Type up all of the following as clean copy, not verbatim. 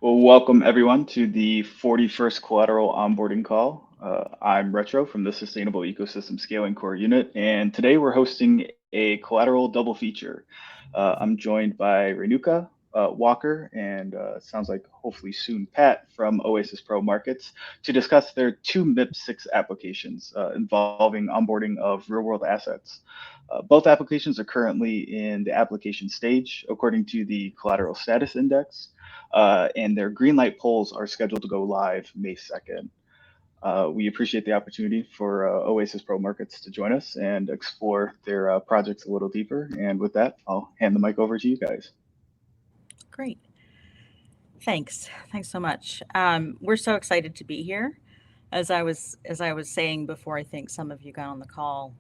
Well, welcome everyone to the 41st Collateral Onboarding Call. I'm Retro from the Sustainable Ecosystem Scaling Core Unit, and today we're hosting a Collateral double feature. I'm joined by Renuka, Walker, and sounds like hopefully soon Pat from Oasis Pro Markets to discuss their two MIP6 applications involving onboarding of real-world assets. Both applications are currently in the application stage according to the Collateral Status Index, and their green light polls are scheduled to go live May 2nd. We appreciate the opportunity for Oasis Pro Markets to join us and explore their projects a little deeper. And with that, I'll hand the mic over to you guys. Great. Thanks so much. We're so excited to be here. As I was saying before, I think some of you got on the call.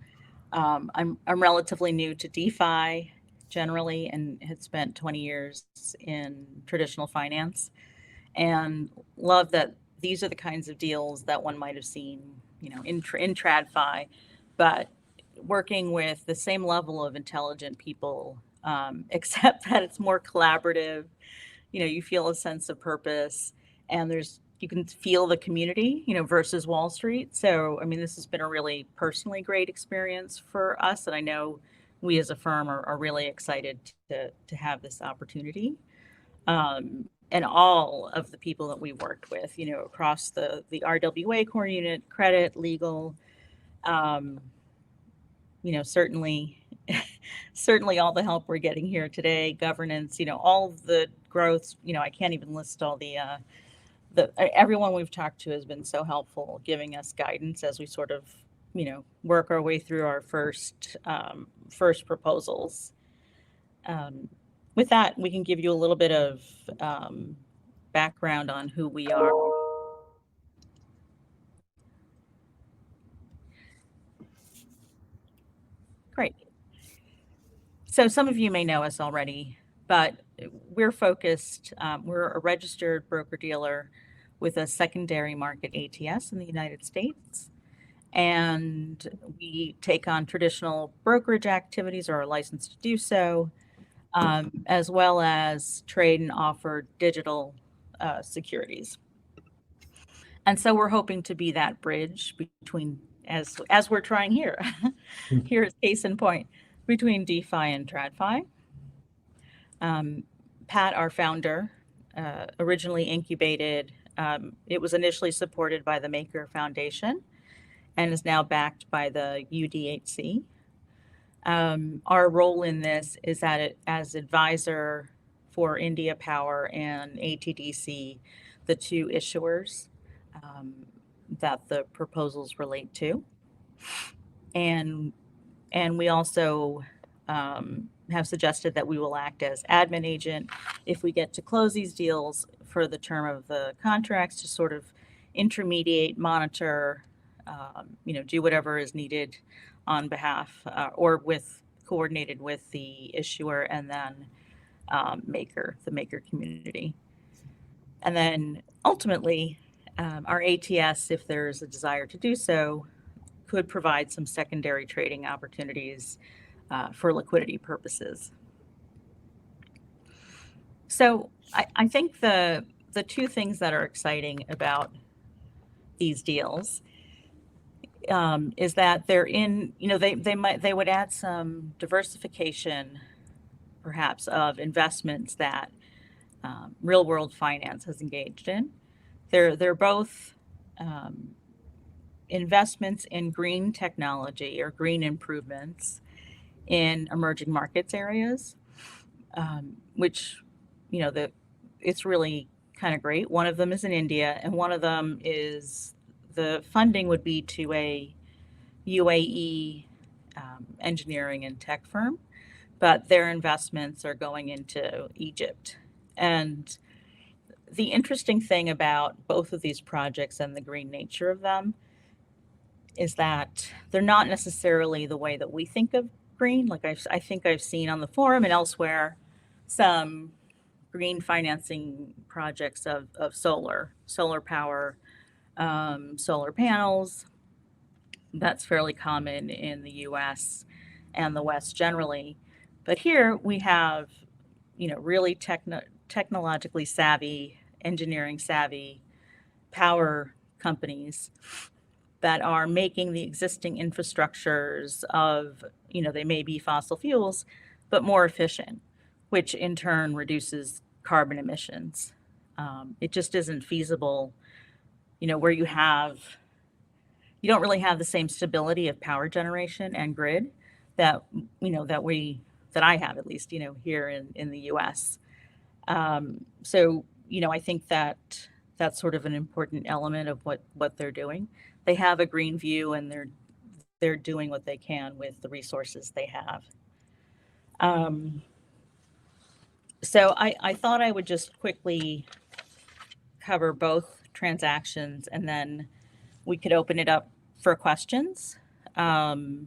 I'm relatively new to DeFi generally, and had spent 20 years in traditional finance, and love that these are the kinds of deals that one might have seen, in TradFi, but working with the same level of intelligent people, except that it's more collaborative. You feel a sense of purpose, and you can feel the community, versus Wall Street. So, I mean, this has been a really personally great experience for us, and I know we as a firm are really excited to have this opportunity. And all of the people that we worked with, across the RWA core unit, credit, legal, um, certainly certainly all the help we're getting here today, governance, all of the growth, I can't even list all the everyone we've talked to has been so helpful giving us guidance as we sort of, work our way through our first proposals. Um, with that, we can give you a little bit of background on who we are. Great. So some of you may know us already, but we're a registered broker dealer with a secondary market ATS in the United States. And we take on traditional brokerage activities or are licensed to do so, as well as trade and offer digital securities. And so we're hoping to be that bridge between, as we're trying here. Here's case in point, between DeFi and TradFi. Um, Pat, our founder, originally incubated. It was initially supported by the Maker Foundation and is now backed by the UDHC. Our role in this is as advisor for India Power and ATDC, the two issuers um, that the proposals relate to, and we also have suggested that we will act as admin agent if we get to close these deals for the term of the contracts to sort of intermediate, monitor, do whatever is needed on behalf or with coordinated with the issuer and then the maker community. And then ultimately, our ATS, if there's a desire to do so, could provide some secondary trading opportunities for liquidity purposes. So I think the two things that are exciting about these deals is that they're in, they would add some diversification, perhaps, of investments that real world finance has engaged in. They're both um, investments in green technology or green improvements in emerging markets areas, which, the it's really kind of great. One of them is in India, and one of them is the funding would be to a UAE engineering and tech firm, but their investments are going into Egypt. And the interesting thing about both of these projects and the green nature of them is that they're not necessarily the way that we think of green. Like I think I've seen on the forum and elsewhere some green financing projects of solar power, solar panels. That's fairly common in the US and the West generally. But here we have, really technologically savvy engineering savvy power companies that are making the existing infrastructures of, they may be fossil fuels, but more efficient, which in turn reduces carbon emissions. It just isn't feasible, where you don't really have the same stability of power generation and grid that, that I have, at least, here in the US. So, I think that that's sort of an important element of what they're doing. They have a green view, and they're doing what they can with the resources they have. So I thought I would just quickly cover both transactions, and then we could open it up for questions, after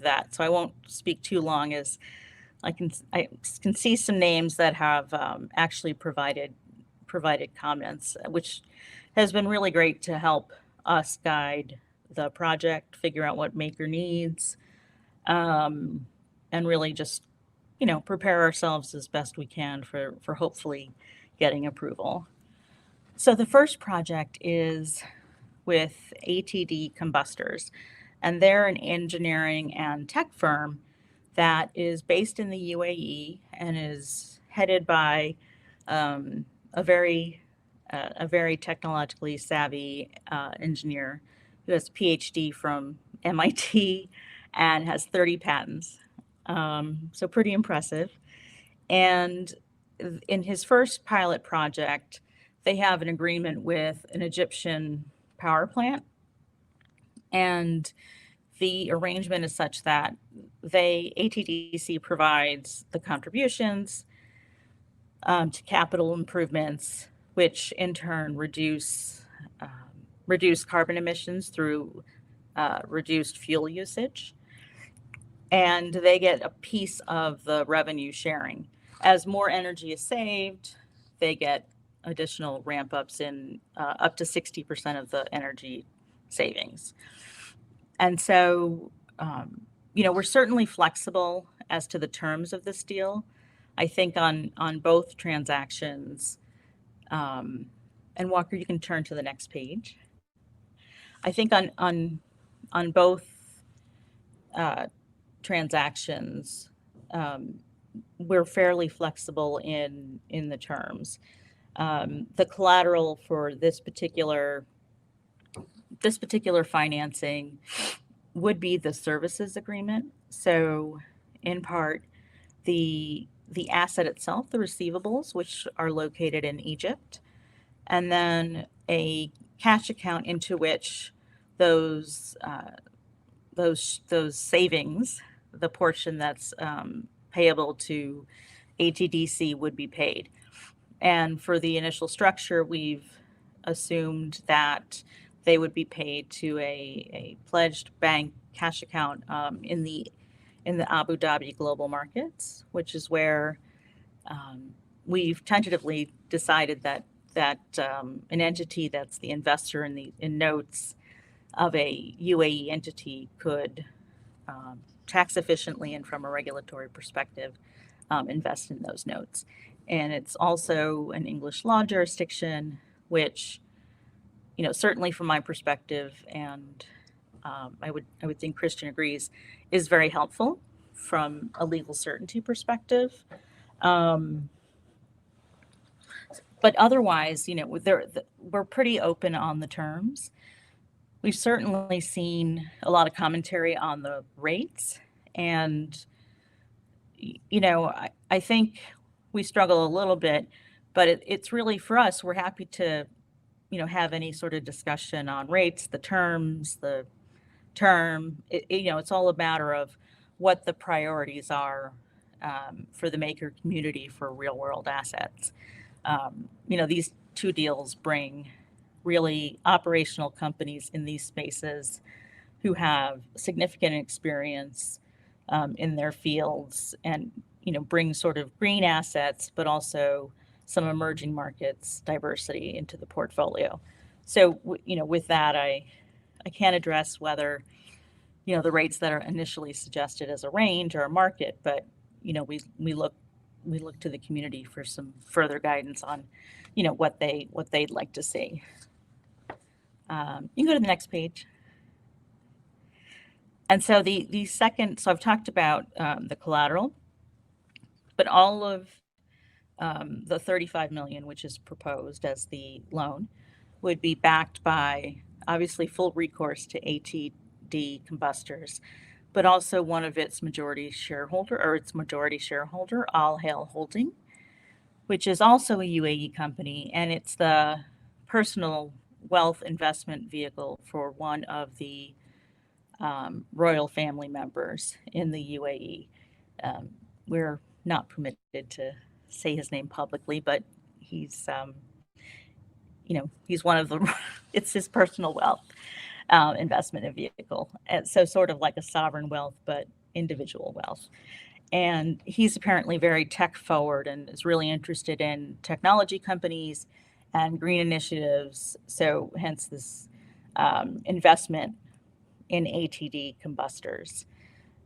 that. So I won't speak too long, as I can see some names that have actually provided comments, which has been really great to help us guide the project, figure out what maker needs, and really just, prepare ourselves as best we can for hopefully getting approval. So the first project is with ATD Combustors, and they're an engineering and tech firm that is based in the UAE and is headed by a very technologically savvy engineer who has a PhD from MIT and has 30 patents. So pretty impressive. And in his first pilot project, they have an agreement with an Egyptian power plant, and the arrangement is such that ATDC provides the contributions to capital improvements, which in turn reduce carbon emissions through reduced fuel usage, and they get a piece of the revenue sharing. As more energy is saved, they get additional ramp ups in up to 60% of the energy savings. And so, we're certainly flexible as to the terms of this deal. I think on both transactions, and Walker, you can turn to the next page. I think on both transactions, we're fairly flexible in the terms. The collateral for this particular financing would be the services agreement. So in part, the asset itself, the receivables, which are located in Egypt, and then a cash account into which those savings, the portion that's payable to ATDC, would be paid. And for the initial structure, we've assumed that they would be paid to a pledged bank cash account in the Abu Dhabi global markets, which is where we've tentatively decided that an entity that's the investor in notes of a UAE entity could tax efficiently and from a regulatory perspective invest in those notes. And it's also an English law jurisdiction, which, certainly from my perspective, and I would think Christian agrees, is very helpful from a legal certainty perspective. But otherwise, we're pretty open on the terms. We've certainly seen a lot of commentary on the rates, and I think we struggle a little bit, but it's really, for us, we're happy to have any sort of discussion on rates, the terms, the term. It's all a matter of what the priorities are for the maker community for real world assets. These two deals bring really operational companies in these spaces who have significant experience in their fields, and bring sort of green assets, but also some emerging markets diversity into the portfolio. So with that, I can't address whether the rates that are initially suggested as a range or a market, but we look we look to the community for some further guidance on, you know, what they'd like to see. You can go to the next page. And so the second, so I've talked about the collateral, but all of the 35 million, which is proposed as the loan, would be backed by obviously full recourse to ATD Combustors, but also one of its majority shareholder, AllHail Holding, which is also a UAE company, and it's the personal wealth investment vehicle for one of the royal family members in the UAE. We're not permitted to say his name publicly, but he's, he's one of the, it's his personal wealth investment vehicle. And so sort of like a sovereign wealth, but individual wealth. And he's apparently very tech forward and is really interested in technology companies and green initiatives. So hence this investment in ATD Combustors.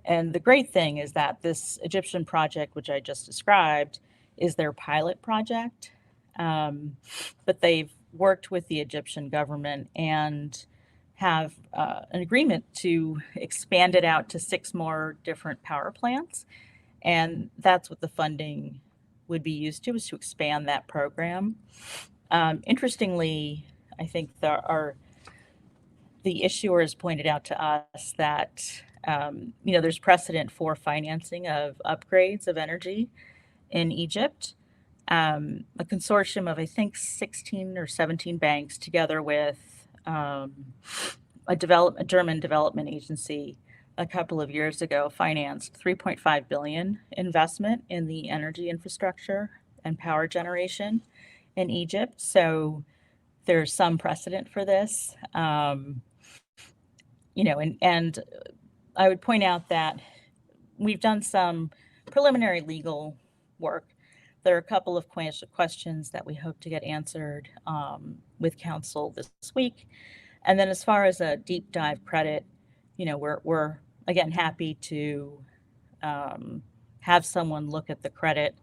And the great thing is that this Egyptian project, which I just described, is their pilot project. But they've worked with the Egyptian government and have an agreement to expand it out to 6 more different power plants. And that's what the funding would be used to, is to expand that program. Interestingly, I think the issuers pointed out to us that there's precedent for financing of upgrades of energy in Egypt. A consortium of, I think, 16 or 17 banks, together with a German development agency, a couple of years ago, financed 3.5 billion investment in the energy infrastructure and power generation in Egypt. So there's some precedent for this. And I would point out that we've done some preliminary legal work. There are a couple of questions that we hope to get answered with counsel this week. And then as far as a deep dive credit, we're again happy to have someone look at the credit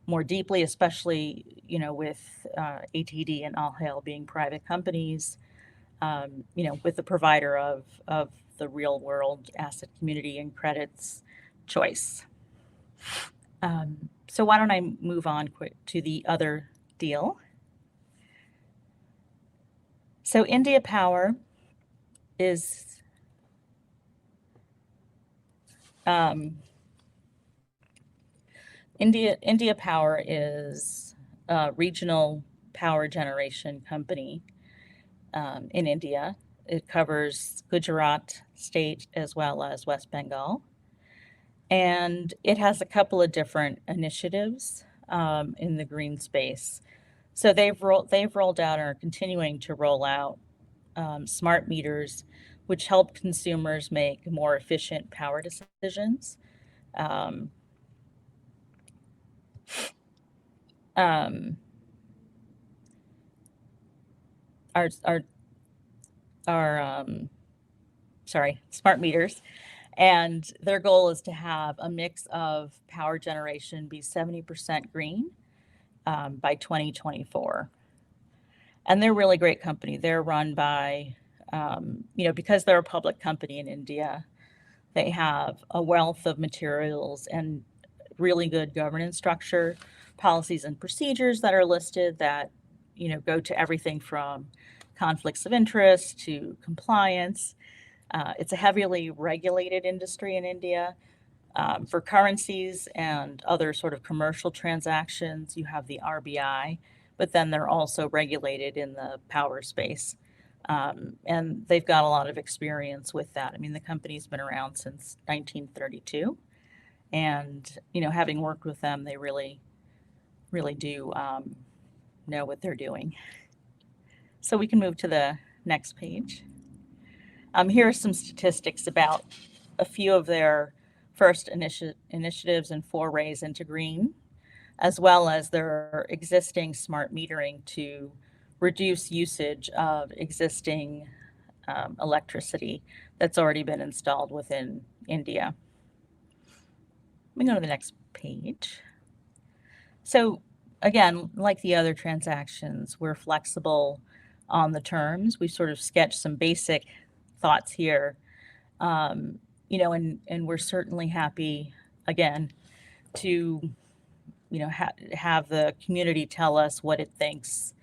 more deeply, especially, with ATD and AllHail being private companies, with the provider of the real world asset community and credits choice. So why don't I move on quick to the other deal? So India Power is India Power is a regional power generation company in India. It covers Gujarat state as well as West Bengal. And it has a couple of different initiatives in the green space. So they've rolled out and are continuing to roll out smart meters, which help consumers make more efficient power decisions. Smart meters. And their goal is to have a mix of power generation be 70% green by 2024. And they're a really great company. They're run by, because they're a public company in India, they have a wealth of materials and really good governance structure, policies and procedures that are listed that, go to everything from conflicts of interest to compliance. It's a heavily regulated industry in India. For currencies and other sort of commercial transactions, you have the RBI, but then they're also regulated in the power space. And they've got a lot of experience with that. I mean, the company's been around since 1932. And, having worked with them, they really, really do know what they're doing. So we can move to the next page. Here are some statistics about a few of their first initiatives and forays into green, as well as their existing smart metering to reduce usage of existing electricity that's already been installed within India. Let me go to the next page. So again, like the other transactions, we're flexible on the terms. We sort of sketched some basic thoughts here. Um, and we're certainly happy, again, to, have the community tell us what it thinks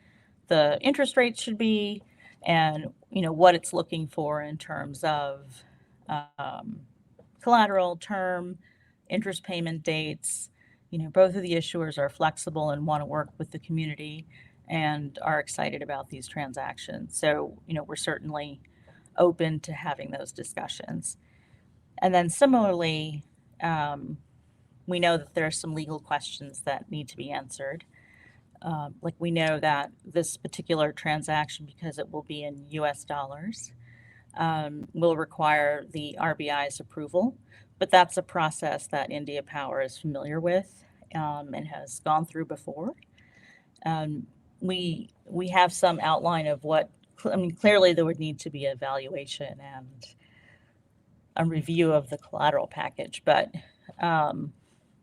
the interest rate should be and, what it's looking for in terms of um, collateral, term, interest payment dates. Both of the issuers are flexible and want to work with the community and are excited about these transactions. So, we're certainly open to having those discussions. And then similarly, um, we know that there are some legal questions that need to be answered. Like we know that this particular transaction, because it will be in US dollars, will require the RBI's approval, but that's a process that India Power is familiar with and has gone through before. Um, we have some outline of what, I mean, clearly there would need to be a valuation and a review of the collateral package, but um,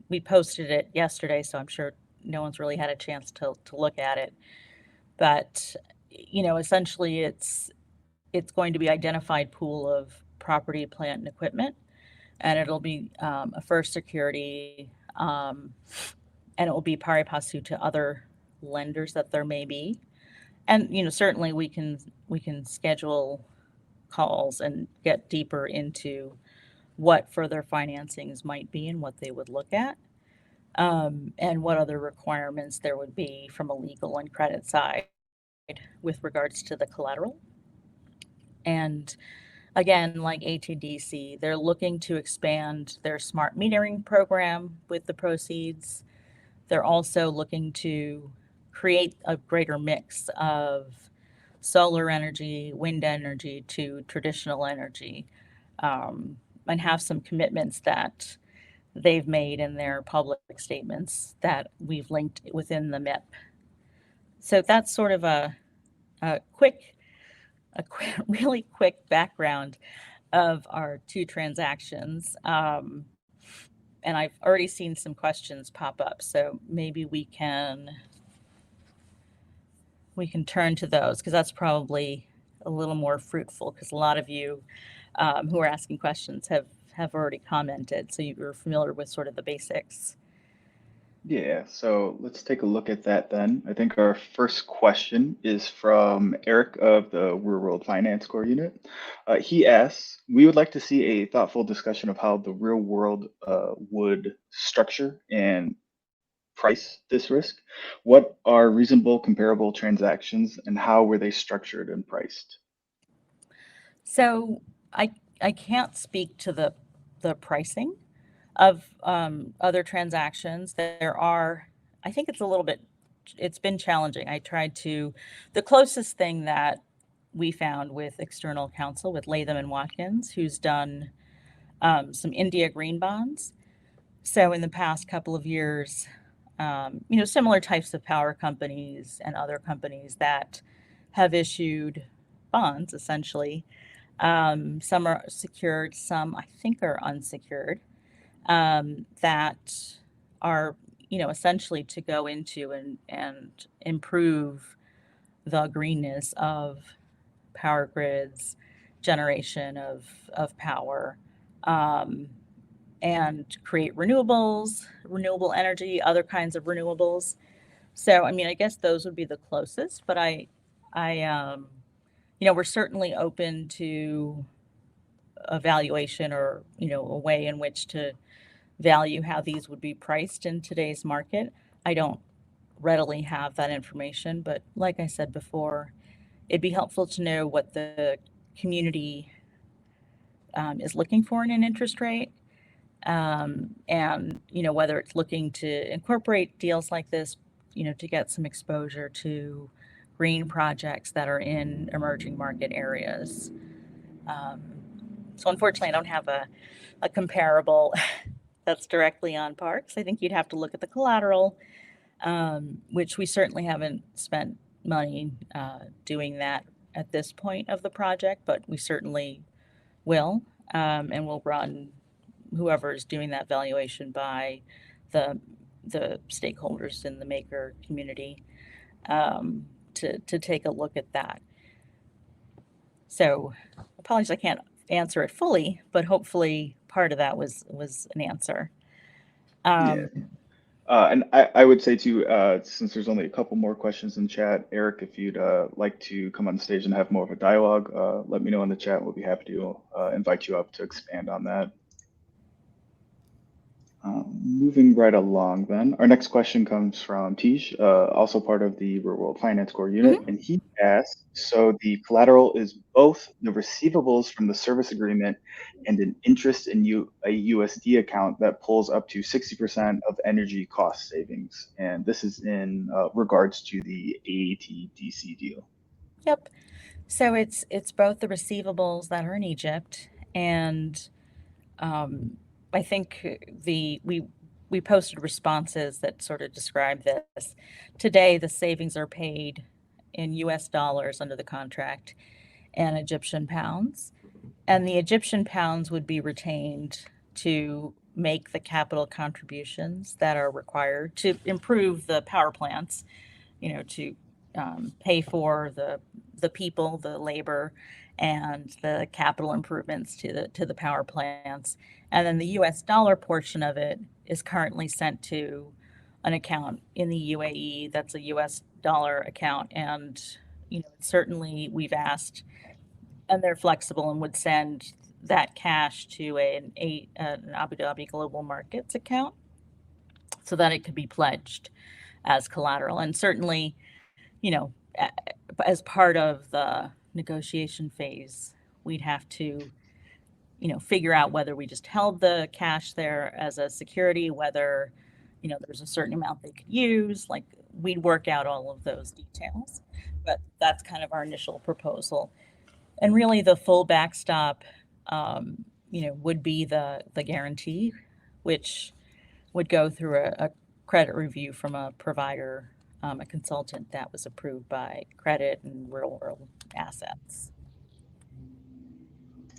we posted it yesterday, so I'm sure no one's really had a chance to look at it. But essentially, it's going to be identified pool of property, plant, and equipment, and it'll be a first security, and it will be pari passu to other lenders that there may be. And certainly we can schedule calls and get deeper into what further financings might be and what they would look at, and what other requirements there would be from a legal and credit side with regards to the collateral. And again, like ATDC, they're looking to expand their smart metering program with the proceeds. They're also looking to create a greater mix of solar energy, wind energy to traditional energy, and have some commitments that they've made in their public statements that we've linked within the MIP. So that's sort of a quick, really quick background of our two transactions. And I've already seen some questions pop up, so maybe we can turn to those because that's probably a little more fruitful because a lot of you who are asking questions have already commented, so you're familiar with sort of the basics. Yeah, so let's take a look at that then. I think our first question is from Eric of the Real World Finance Core Unit. He asks, we would like to see a thoughtful discussion of how the real world would structure and price this risk. What are reasonable comparable transactions and how were they structured and priced? So I can't speak to the pricing of other transactions. There are, I think it's a little bit, it's been challenging. I tried to, the closest thing that we found with external counsel with Latham and Watkins, who's done some India green bonds. So in the past couple of years, similar types of power companies and other companies that have issued bonds essentially. Some are secured, some I think are unsecured, that are, essentially to go into and improve the greenness of power grids, generation of power, um, and create renewables, renewable energy, other kinds of renewables. So, I mean, I guess those would be the closest, but we're certainly open to evaluation or, a way in which to value how these would be priced in today's market. I don't readily have that information, but like I said before, it'd be helpful to know what the community is looking for in an interest rate, and whether it's looking to incorporate deals like this, to get some exposure to green projects that are in emerging market areas. Um, so unfortunately, I don't have a comparable that's directly on parks. I think you'd have to look at the collateral, which we certainly haven't spent money doing that at this point of the project, but we certainly will, and we'll run whoever is doing that valuation by the the stakeholders in the maker community to take a look at that. So apologies, I can't answer it fully, but hopefully part of that was an answer. Yeah. And I would say too, since there's only a couple more questions in chat, Eric, if you'd like to come on stage and have more of a dialogue, let me know in the chat. We'll be happy to invite you up to expand on that. Moving right along then, our next question comes from Tej, also part of the Real World Finance Core unit, and he asks, so the collateral is both the receivables from the service agreement and an interest in a USD account that pulls up to 60% of energy cost savings. And this is in regards to the AATDC deal. Yep. So it's both the receivables that are in Egypt, and I think we posted responses that sort of describe this. Today, the savings are paid in US dollars under the contract and Egyptian pounds. And the Egyptian pounds would be retained to make the capital contributions that are required to improve the power plants, to pay for the people, the labor, and the capital improvements to the power plants. And then the US dollar portion of it is currently sent to an account in the UAE that's a US dollar account. And, certainly we've asked, and they're flexible and would send that cash to an Abu Dhabi Global Markets account so that it could be pledged as collateral. And certainly, as part of the negotiation phase, we'd have to, figure out whether we just held the cash there as a security, whether, there's a certain amount they could use. Like, we'd work out all of those details. But that's kind of our initial proposal. And really, the full backstop, would be the guarantee, which would go through a credit review from a provider, a consultant that was approved by Credit and Real World Assets.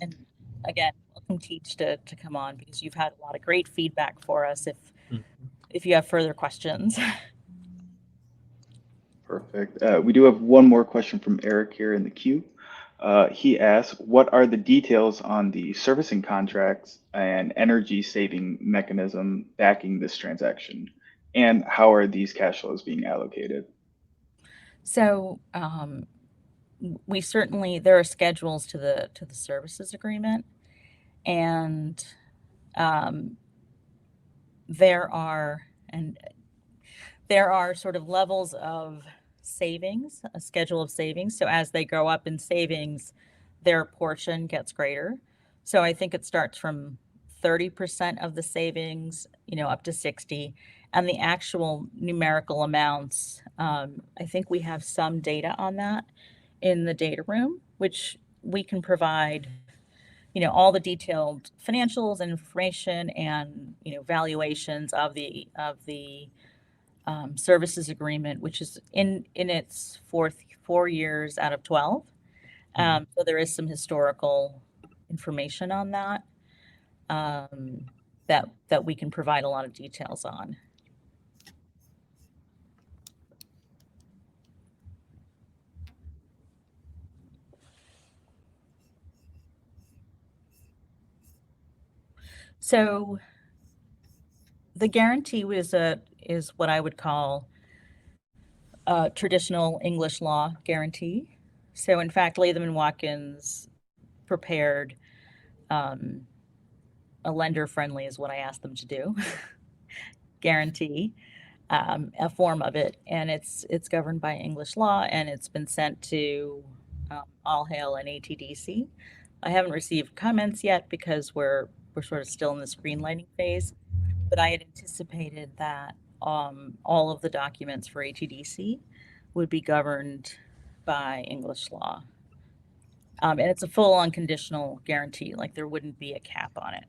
And again, welcome Teach to come on, because you've had a lot of great feedback for us if you have further questions. Perfect. We do have one more question from Eric here in the queue. He asks, what are the details on the servicing contracts and energy saving mechanism backing this transaction? And how are these cash flows being allocated? So we certainly, there are schedules to the services agreement, and there are sort of levels of savings, a schedule of savings. So as they go up in savings, their portion gets greater. So I think it starts from 30% of the savings, up to 60. And the actual numerical amounts, I think we have some data on that in the data room, which we can provide, all the detailed financials and information and, valuations of the services agreement, which is in its 4 years out of 12. So there is some historical information on that, that we can provide a lot of details on. So the guarantee is what I would call a traditional English law guarantee. So in fact, Latham & Watkins prepared a lender-friendly, is what I asked them to do, guarantee, a form of it, and it's governed by English law, and it's been sent to AllHail and ATDC. I haven't received comments yet because we're sort of still in this greenlighting phase, but I had anticipated that all of the documents for ATDC would be governed by English law. And it's a full unconditional guarantee, like there wouldn't be a cap on it.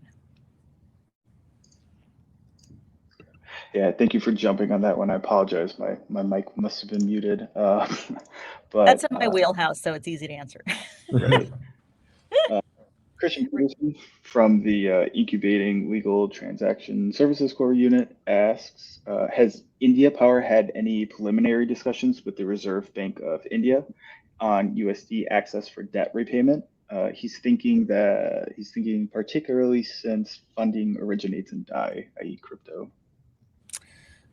Yeah, thank you for jumping on that one. I apologize. My mic must have been muted. But that's in my wheelhouse, so it's easy to answer. Right. Christian Peterson from the Incubating Legal Transaction Services Core Unit asks, has India Power had any preliminary discussions with the Reserve Bank of India on USD access for debt repayment? He's thinking particularly since funding originates in DAI, i.e. crypto.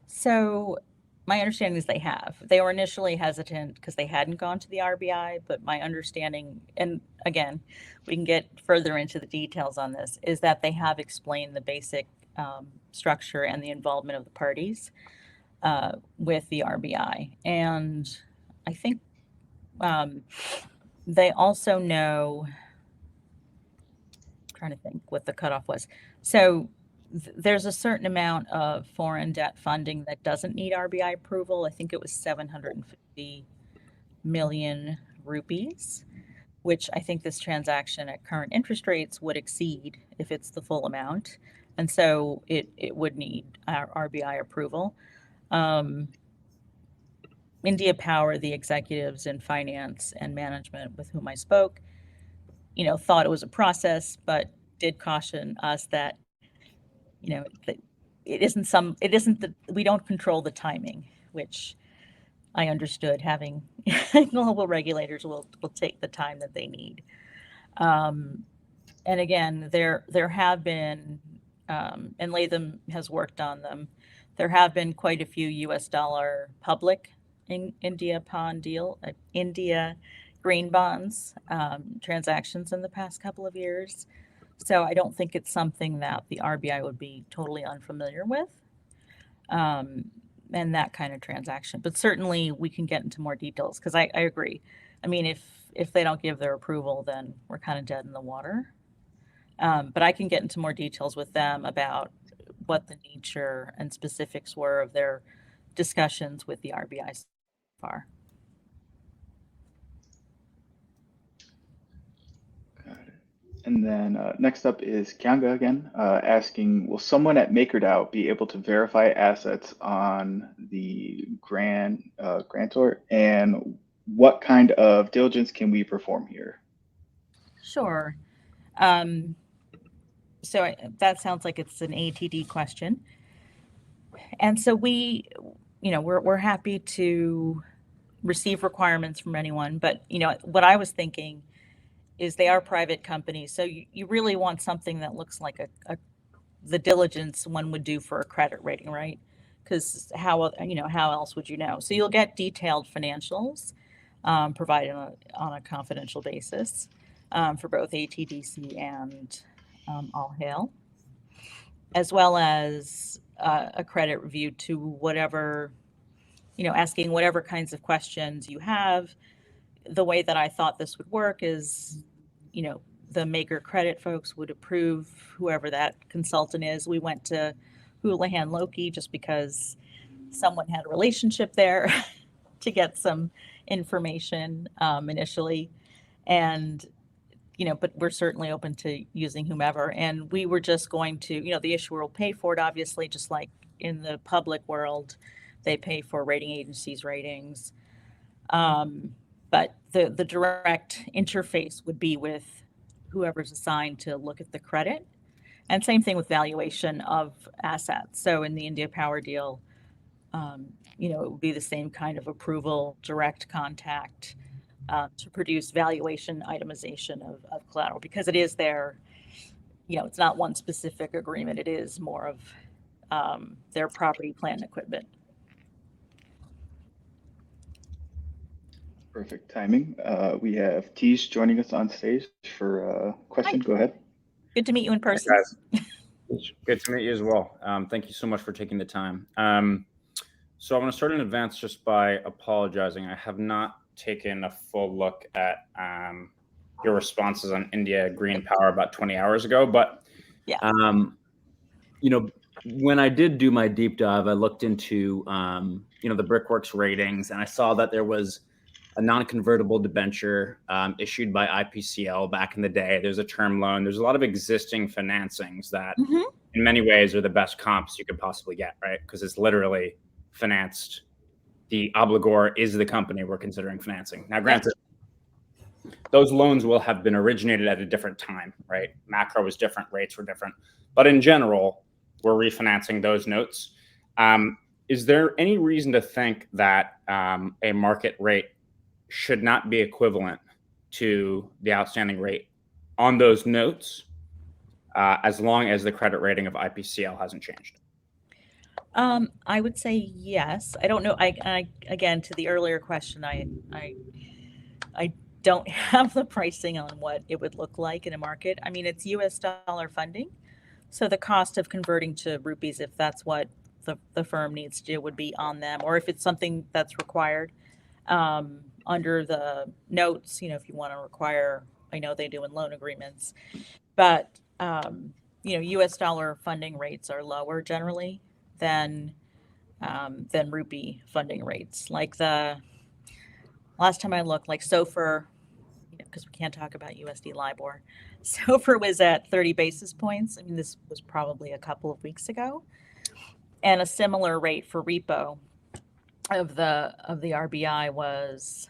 So my understanding is they have. They were initially hesitant because they hadn't gone to the RBI, but my understanding, and again, we can get further into the details on this, is that they have explained the basic structure and the involvement of the parties with the RBI. And I think they also know, I'm trying to think what the cutoff was. So there's a certain amount of foreign debt funding that doesn't need RBI approval. I think it was 750 million rupees, which I think this transaction at current interest rates would exceed if it's the full amount. And so it would need our RBI approval. India Power, the executives in finance and management with whom I spoke, thought it was a process, but did caution us that that we don't control the timing, which I understood. Having global regulators will take the time that they need. And again, there have been, and Latham has worked on them. There have been quite a few U.S. dollar public India green bonds transactions in the past couple of years. So I don't think it's something that the RBI would be totally unfamiliar with, and that kind of transaction. But certainly we can get into more details because I agree. I mean, if they don't give their approval, then we're kind of dead in the water. But I can get into more details with them about what the nature and specifics were of their discussions with the RBI so far. And then next up is Kyanga again, asking, will someone at MakerDAO be able to verify assets on the grantor, and what kind of diligence can we perform here? Sure. So that sounds like it's an ATD question. And so we're happy to receive requirements from anyone, but what I was thinking is they are private companies. So you really want something that looks like the diligence one would do for a credit rating, right? Because how else would you know? So you'll get detailed financials provided on a confidential basis for both ATDC and AllHail, as well as a credit review to whatever, asking whatever kinds of questions you have. The way that I thought this would work is, the Maker Credit folks would approve whoever that consultant is. We went to Houlihan Lokey just because someone had a relationship there to get some information initially. And, but we're certainly open to using whomever. And we were just going to, the issuer will pay for it, obviously, just like in the public world, they pay for rating agencies' ratings. But the direct interface would be with whoever's assigned to look at the credit. And same thing with valuation of assets. So in the India Power deal, it would be the same kind of approval, direct contact to produce valuation itemization of collateral, because it is their, it's not one specific agreement. It is more of their property, plant, and equipment. Perfect timing. We have Tees joining us on stage for a question. Hi. Go ahead. Good to meet you in person. Hey, guys. Good to meet you as well. Thank you so much for taking the time. So I want to start in advance just by apologizing. I have not taken a full look at your responses on India Green Power about 20 hours ago, but yeah. When I did do my deep dive, I looked into the Brickworks ratings, and I saw that there was a non-convertible debenture issued by IPCL back in the day. There's a term loan. There's a lot of existing financings that in many ways are the best comps you could possibly get, right? Because it's literally financed. The obligor is the company we're considering financing. Now, granted, those loans will have been originated at a different time, right? Macro was different, rates were different. But in general, we're refinancing those notes. Is there any reason to think that a market rate should not be equivalent to the outstanding rate on those notes, as long as the credit rating of IPCL hasn't changed? I would say yes. I don't know. I again, to the earlier question, I don't have the pricing on what it would look like in a market. I mean, it's US dollar funding. So the cost of converting to rupees, if that's what the firm needs to do, would be on them. Or if it's something that's required under the notes, if you want to require, I know they do in loan agreements, but US dollar funding rates are lower generally than rupee funding rates. Like the last time I looked, like SOFR, because we can't talk about USD LIBOR, SOFR was at 30 basis points. I mean, this was probably a couple of weeks ago, and a similar rate for repo of the RBI was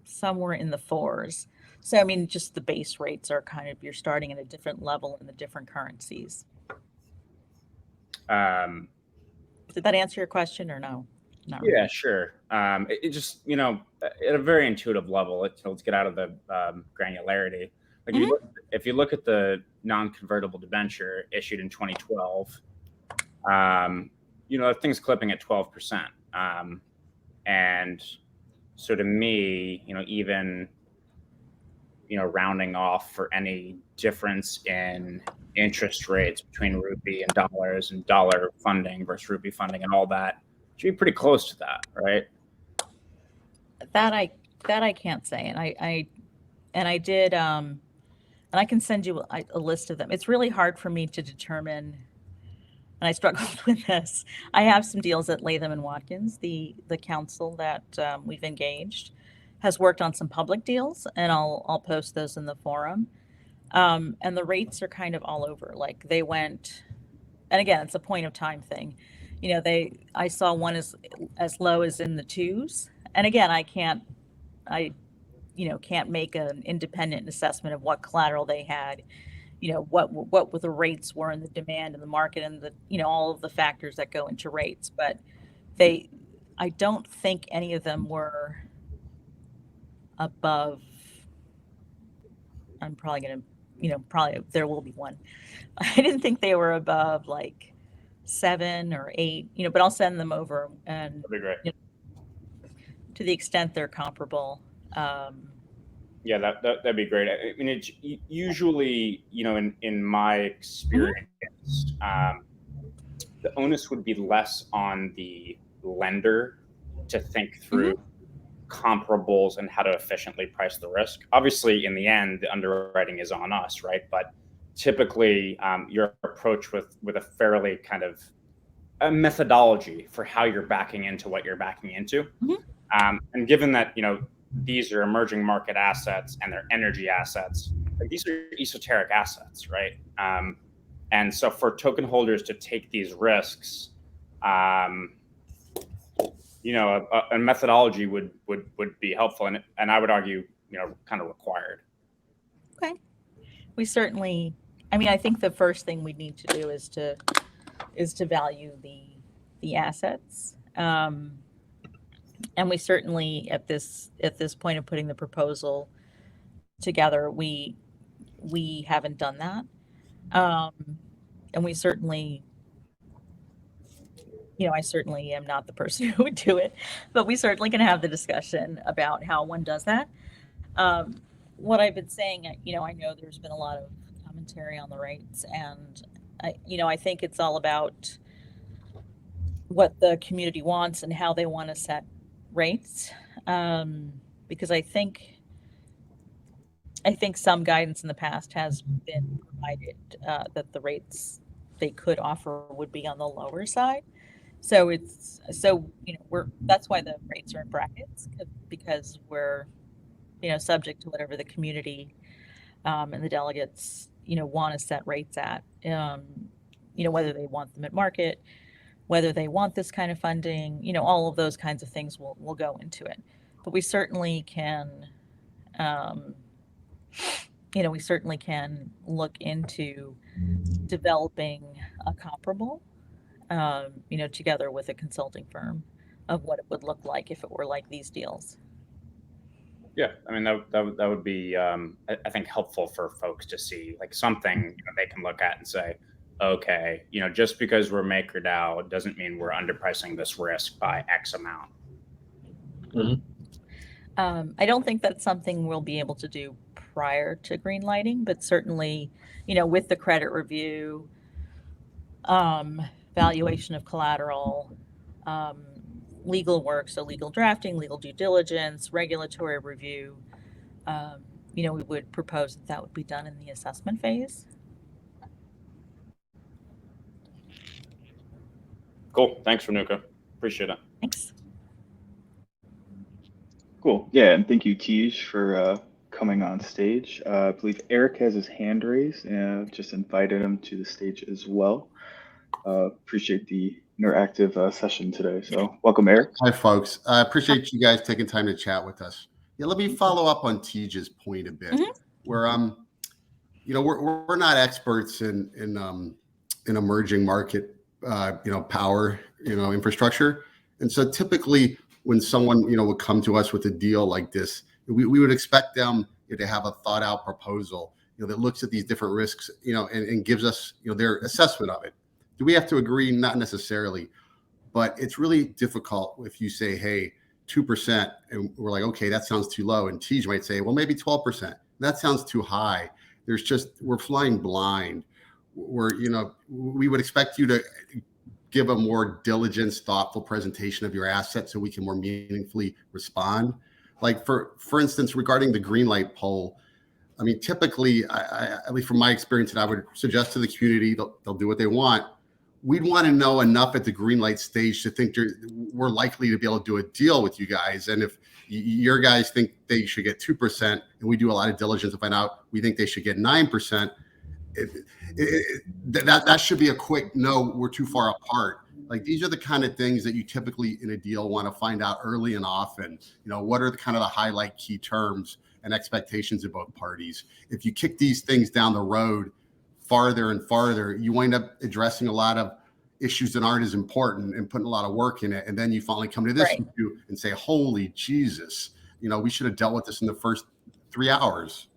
somewhere in the fours. So I mean, just the base rates are kind of, you're starting at a different level in the different currencies. Did that answer your question or no? No. Yeah, sure. It just, at a very intuitive level, let's get out of the granularity. Like if you look at the non-convertible debenture issued in 2012, that thing's clipping at 12%. And so to me, even, rounding off for any difference in interest rates between rupee and dollars and dollar funding versus rupee funding and all that, should be pretty close to that, right? That I can't say, and I did, and I can send you a list of them. It's really hard for me to determine, and I struggled with this. I have some deals at Latham and Watkins. The counsel that we've engaged has worked on some public deals, and I'll post those in the forum. And the rates are kind of all over. Like they went, and again, it's a point of time thing. I saw one as low as in the twos. And again, I can't make an independent assessment of what collateral they had, what the rates were and the demand in the market and the, all of the factors that go into rates. But I don't think any of them were above, I'm probably going to, probably there will be one. I didn't think they were above like 7 or 8, but I'll send them over, and that'd be great. To the extent they're comparable. Yeah, that'd be great. I mean, it's usually, in my experience, the onus would be less on the lender to think through comparables and how to efficiently price the risk. Obviously, in the end, the underwriting is on us, right? But typically, your approach with a fairly kind of a methodology for how you're backing into what you're backing into. And given that, these are emerging market assets and they're energy assets, like these are esoteric assets, right? And so for token holders to take these risks, a methodology would be helpful, and I would argue, kind of required. Okay. We certainly, I think the first thing we need to do is to value the assets. And we certainly, at this point of putting the proposal together, we haven't done that. And we certainly, I certainly am not the person who would do it, but we certainly can have the discussion about how one does that. What I've been saying, I know there's been a lot of commentary on the rates, and I think it's all about what the community wants and how they want to set rates. Because I think some guidance in the past has been provided that the rates they could offer would be on the lower side. So that's why the rates are in brackets, because we're, subject to whatever the community and the delegates, want to set rates at, whether they want them at market, whether they want this kind of funding, all of those kinds of things will go into it. But we certainly can we certainly can look into developing a comparable, together with a consulting firm of what it would look like if it were like these deals. Yeah, I mean that would be I think helpful for folks to see like something they can look at and say, okay, just because we're Maker DAO doesn't mean we're underpricing this risk by X amount. Mm-hmm. I don't think that's something we'll be able to do prior to green lighting, but certainly, with the credit review, valuation of collateral, legal work, so legal drafting, legal due diligence, regulatory review, we would propose that would be done in the assessment phase. Cool. Thanks, Renuka. Appreciate it. Thanks. Cool. Yeah, and thank you, Tej, for coming on stage. I believe Eric has his hand raised, and just invited him to the stage as well. Appreciate the interactive session today. So welcome, Eric. Hi, folks. I appreciate you guys taking time to chat with us. Yeah, let me follow up on Tej's point a bit, where we're not experts in emerging market power infrastructure, and so typically when someone would come to us with a deal like this, we would expect them to have a thought out proposal that looks at these different risks and gives us their assessment of it. Do we have to agree? Not necessarily, but it's really difficult if you say, hey, 2%, and we're like, okay, that sounds too low, and Tej might say, well, maybe 12%. That sounds too high. We're flying blind. We would expect you to give a more diligent, thoughtful presentation of your assets so we can more meaningfully respond. Like for instance, regarding the green light poll, I mean, typically, at least from my experience, and I would suggest to the community, they'll do what they want. We'd want to know enough at the green light stage to think we're likely to be able to do a deal with you guys. And if your guys think they should get 2%, and we do a lot of diligence to find out we think they should get 9%, that should be a quick no, we're too far apart. Like these are the kind of things that you typically in a deal want to find out early and often. What are the kind of the highlight key terms and expectations of both parties? If you kick these things down the road farther and farther, you wind up addressing a lot of issues that aren't as important and putting a lot of work in it. And then you finally come to this issue and say, holy Jesus, we should have dealt with this in the first 3 hours.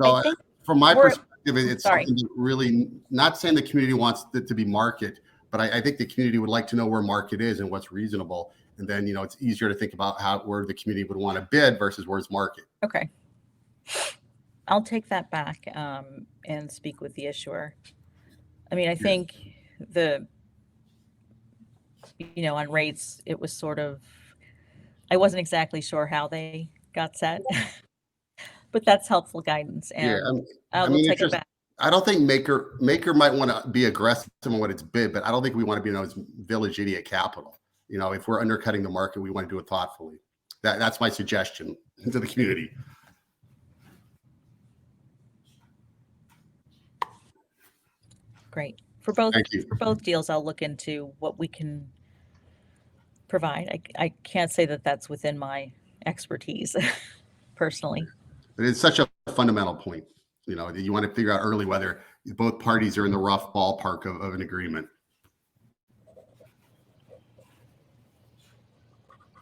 So from my perspective, it's something that really, not saying the community wants it to be market, but I think the community would like to know where market is and what's reasonable. And then, it's easier to think about where the community would want to bid versus where's market. Okay. I'll take that back and speak with the issuer. I mean, I think on rates, it was sort of, I wasn't exactly sure how they got set, but that's helpful guidance. And we'll take it back. I don't think Maker might want to be aggressive on what it's bid, but I don't think we want to be known as village idiot capital. If we're undercutting the market, we want to do it thoughtfully. That's my suggestion to the community. Great. For both deals, I'll look into what we can provide. I can't say that that's within my expertise personally. But it's such a fundamental point. You want to figure out early whether both parties are in the rough ballpark of an agreement.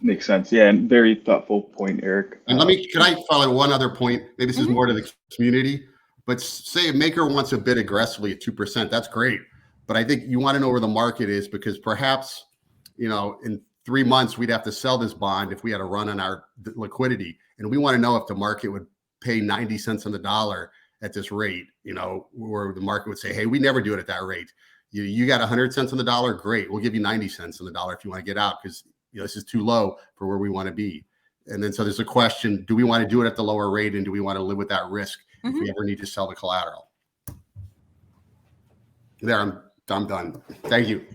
Makes sense. Yeah, and very thoughtful point, Eric. And can I follow one other point? Maybe this is more to the community, but say a Maker wants to bid aggressively at 2%, that's great. But I think you want to know where the market is, because perhaps, in 3 months, we'd have to sell this bond if we had a run on our liquidity. And we want to know if the market would pay 90 cents on the dollar at this rate, where the market would say, hey, we never do it at that rate. You got 100 cents on the dollar, great. We'll give you 90 cents on the dollar if you want to get out, because this is too low for where we want to be. And then so there's a question, do we want to do it at the lower rate, and do we want to live with that risk if we ever need to sell the collateral? There, I'm done. Thank you.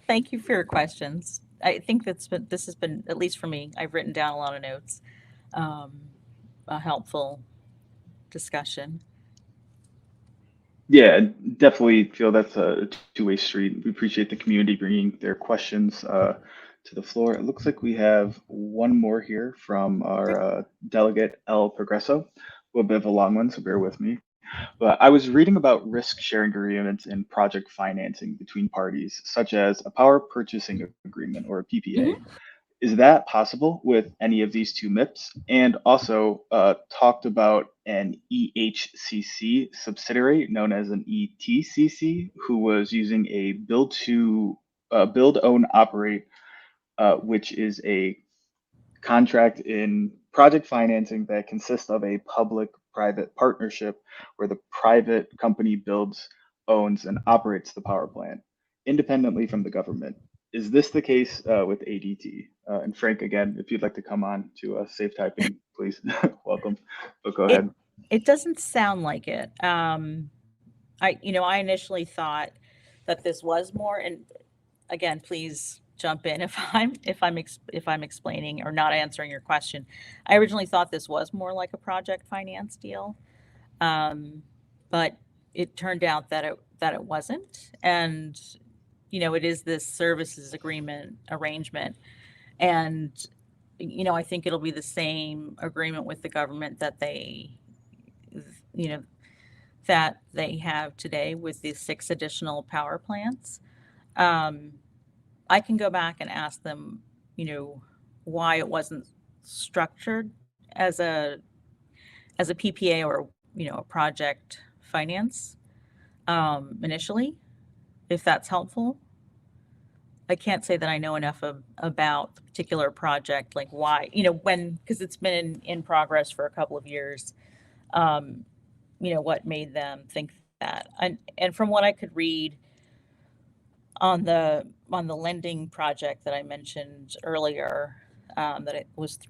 Thank you for your questions. I think this has been, at least for me, I've written down a lot of notes, a helpful discussion. Yeah, definitely feel that's a two-way street. We appreciate the community bringing their questions to the floor. It looks like we have one more here from our Delegate El Progreso. A little bit of a long one, so bear with me. But I was reading about risk sharing agreements in project financing between parties, such as a power purchasing agreement or a PPA. Is that possible with any of these two MIPS? And also talked about an EHCC subsidiary known as an ETCC, who was using a build, own, operate, which is a contract in project financing that consists of a public-private partnership where the private company builds, owns, and operates the power plant independently from the government. Is this the case with ADT? And Frank, again, if you'd like to come on to safe typing, please, welcome. But go ahead. It doesn't sound like it. I initially thought that this was more, and again, please jump in if I'm explaining or not answering your question. I originally thought this was more like a project finance deal, but it turned out that it wasn't, and it is this services agreement arrangement, and I think it'll be the same agreement with the government that they have today with the 6 additional power plants. I can go back and ask them, why it wasn't structured as a PPA or a project finance initially, if that's helpful. I can't say that I know enough about the particular project, like why, because it's been in progress for a couple of years. What made them think that, and from what I could read on the lending project that I mentioned earlier, that it was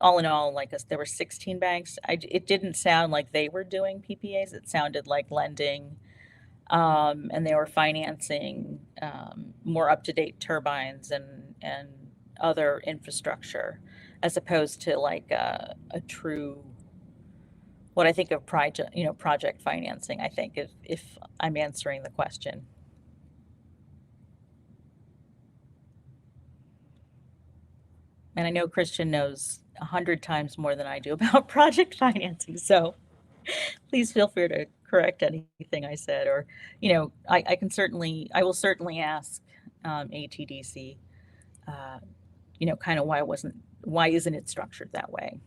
all in all, there were 16 banks. It didn't sound like they were doing PPAs. It sounded like lending, and they were financing more up-to-date turbines and other infrastructure, as opposed to like a true, what I think of project financing, I think, if I'm answering the question. And I know Christian knows 100 times more than I do about project financing, so please feel free to correct anything I said, or I will certainly ask ATDC, kind of why isn't it structured that way?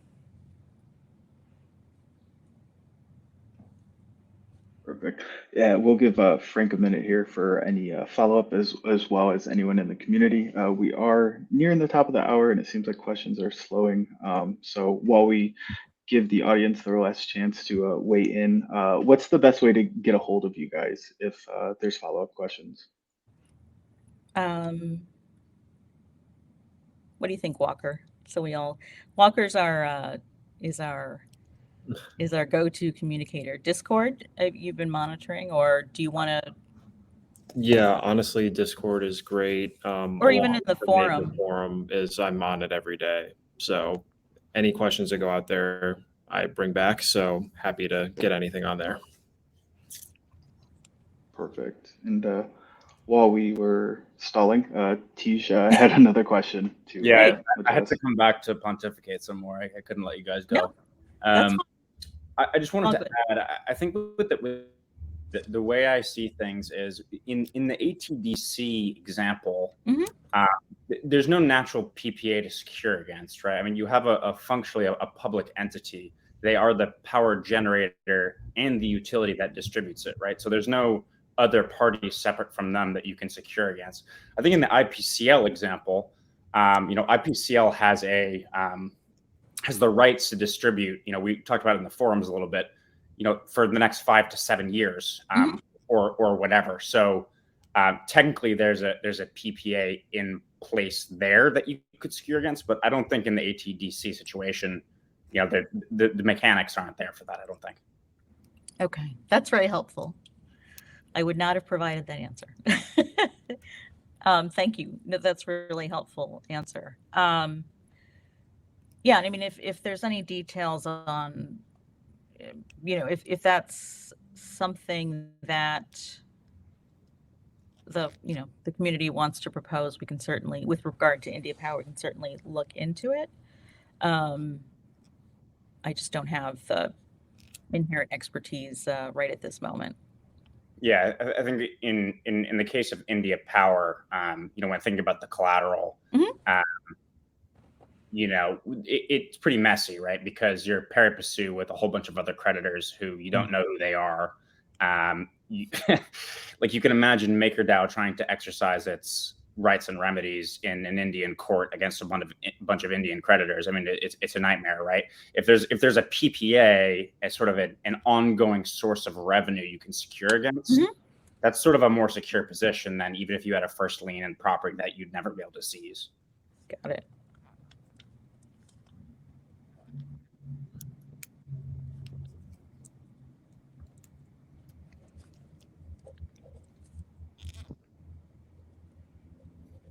Perfect. Yeah, we'll give Frank a minute here for any follow-up as well as anyone in the community. We are nearing the top of the hour, and it seems like questions are slowing. So while we give the audience their last chance to weigh in, what's the best way to get a hold of you guys if there's follow-up questions? What do you think, Walker? Walker's is our go-to communicator. Discord, you've been monitoring, or do you want to? Yeah, honestly, Discord is great. Or even in the forum. The forum I'm on it every day. So any questions that go out there, I bring back. So happy to get anything on there. Perfect. And while we were stalling, Tej had another question too. Yeah, I had to come back to pontificate some more. I couldn't let you guys go. No, I just wanted to add, I think with the way I see things is in the ATDC example, there's no natural PPA to secure against, right? I mean, you have functionally a public entity. They are the power generator and the utility that distributes it, right? So there's no other party separate from them that you can secure against. I think in the IPCL example, IPCL has the rights to distribute. We talked about it in the forums a little bit. For the next 5 to 7 years, or whatever. So technically, there's a PPA in place there that you could secure against, but I don't think in the ATDC situation, the mechanics aren't there for that. I don't think. Okay, that's very helpful. I would not have provided that answer. Thank you. No, that's a really helpful answer. Yeah, I mean, if there's any details on, if that's something that the community wants to propose, we can certainly, with regard to India Power, we can certainly look into it. I just don't have the inherent expertise right at this moment. Yeah, I think in the case of India Power, when thinking about the collateral, it's pretty messy, right? Because you're pari passu with a whole bunch of other creditors who you don't know who they are. Like you can imagine MakerDAO trying to exercise its rights and remedies in an Indian court against a bunch of Indian creditors. I mean, it's a nightmare, right? If there's a PPA as sort of an ongoing source of revenue you can secure against, that's sort of a more secure position than even if you had a first lien in property that you'd never be able to seize. Got it.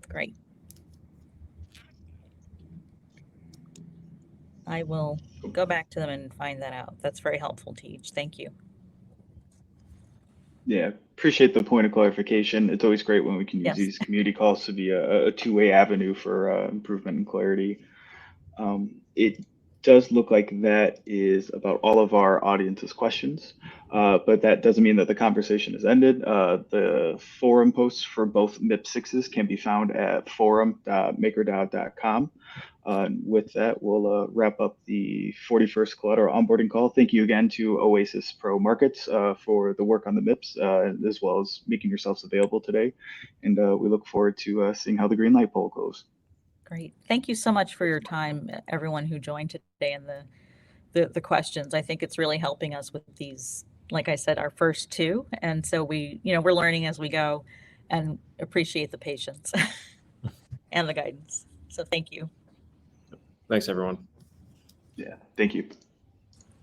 Great. I will go back to them and find that out. That's very helpful, Tej. Thank you. Yeah, appreciate the point of clarification. It's always great when we can use these community calls to be a two-way avenue for improvement and clarity. It does look like that is about all of our audience's questions, but that doesn't mean that the conversation is ended. The forum posts for both MIP6s can be found at forum.makerdao.com. With that, we'll wrap up the 41st Collateral Onboarding Call. Thank you again to Oasis Pro Markets for the work on the MIPS, as well as making yourselves available today. And we look forward to seeing how the green light poll goes. Great. Thank you so much for your time, everyone who joined today, and the questions. I think it's really helping us with these, like I said, our first two. And so we're learning as we go, and appreciate the patience and the guidance. So thank you. Thanks, everyone. Yeah, thank you.